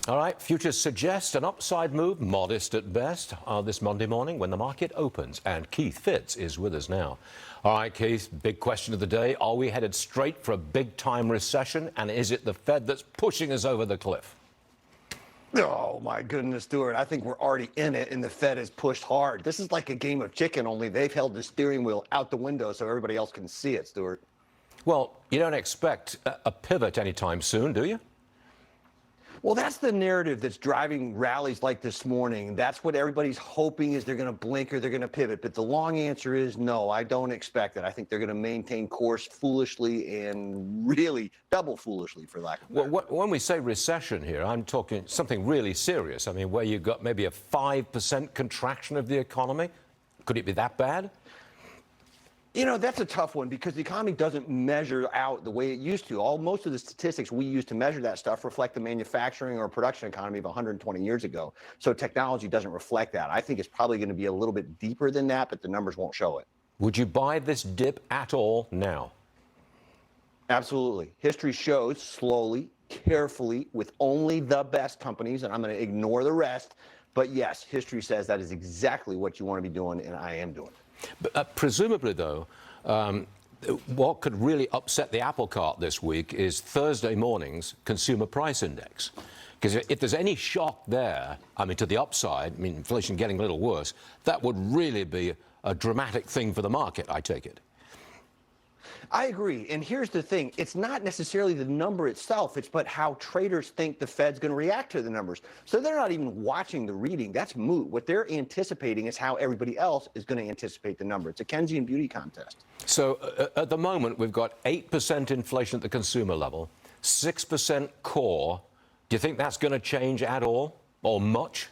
All right, futures suggest an upside move, modest at best, this Monday morning when the market opens. And Keith Fitz is with us now. All right, Keith, big question of the day. Are we headed straight for a big-time recession? And is it the Fed that's pushing us over the cliff? Oh, my goodness, Stuart. I think we're already in it, and the Fed has pushed hard. This is like a game of chicken, only they've held the steering wheel out the window so everybody else can see it, Stuart. Well, you don't expect a pivot anytime soon, do you? Well, that's the narrative that's driving rallies like this morning. That's what everybody's hoping is they're going to blink or they're going to pivot. But the long answer is no, I don't expect it. I think they're going to maintain course foolishly and really double foolishly, for lack of a better. Well, when we say recession here, I'm talking something really serious. I mean, where you've got maybe a 5% contraction of the economy. Could it be that bad? You know, that's a tough one because the economy doesn't measure out the way it used to. Most of the statistics we use to measure that stuff reflect the manufacturing or production economy of 120 years ago. So technology doesn't reflect that. I think it's probably going to be a little bit deeper than that, but the numbers won't show it. Would you buy this dip at all now? Absolutely. History shows slowly, carefully, with only the best companies, and I'm going to ignore the rest. But yes, history says that is exactly what you want to be doing, and I am doing it. But, presumably, though, what could really upset the apple cart this week is Thursday morning's consumer price index. Because if there's any shock there, I mean, to the upside, I mean, inflation getting a little worse, that would really be a dramatic thing for the market, I take it. I agree. And here's the thing. It's not necessarily the number itself. It's but how traders think the Fed's going to react to the numbers. So they're not even watching the reading. That's moot. What they're anticipating is how everybody else is going to anticipate the number. It's a Keynesian beauty contest. So at the moment, we've got 8% inflation at the consumer level, 6% core. Do you think that's going to change at all or much?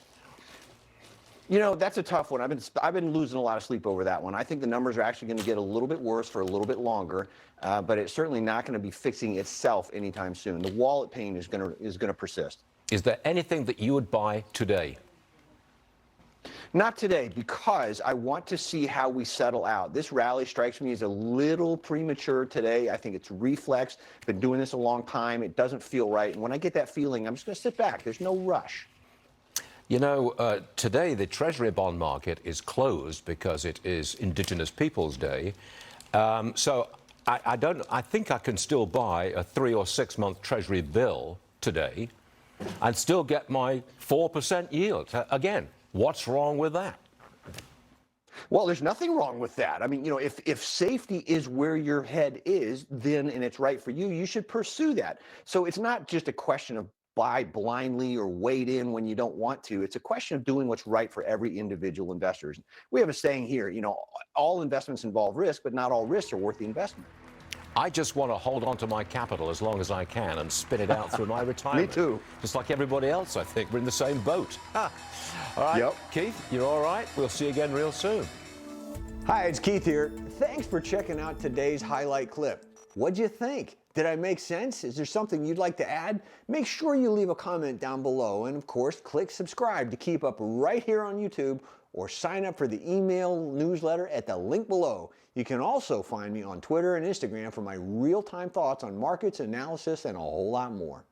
You know, that's a tough one. I've been losing a lot of sleep over that one. I think the numbers are actually going to get a little bit worse for a little bit longer, but it's certainly not going to be fixing itself anytime soon. The wallet pain is going to persist. Is there anything that you would buy today? Not today, because I want to see how we settle out. This rally strikes me as a little premature today. I think it's reflex. Been doing this a long time. It doesn't feel right. And when I get that feeling, I'm just going to sit back. There's no rush. You know, today the Treasury bond market is closed because it is Indigenous Peoples Day. So I think I can still buy a 3 or 6 month Treasury bill today and still get my 4% yield. Again, what's wrong with that? Well, there's nothing wrong with that. I mean, you know, if safety is where your head is, then, and it's right for you, you should pursue that. So it's not just a question of buy blindly or wade in when you don't want to. It's a question of doing what's right for every individual investor. We have a saying here, you know, all investments involve risk, but not all risks are worth the investment. I just want to hold on to my capital as long as I can and spit it out through my retirement. Me too. Just like everybody else, I think. We're in the same boat. All right, Yep. Keith, you're all right. We'll see you again real soon. Hi, it's Keith here. Thanks for checking out today's highlight clip. What'd you think? Did I make sense? Is there something you'd like to add? Make sure you leave a comment down below, and of course, click subscribe to keep up right here on YouTube, or sign up for the email newsletter at the link below. You can also find me on Twitter and Instagram for my real-time thoughts on markets, analysis, and a whole lot more.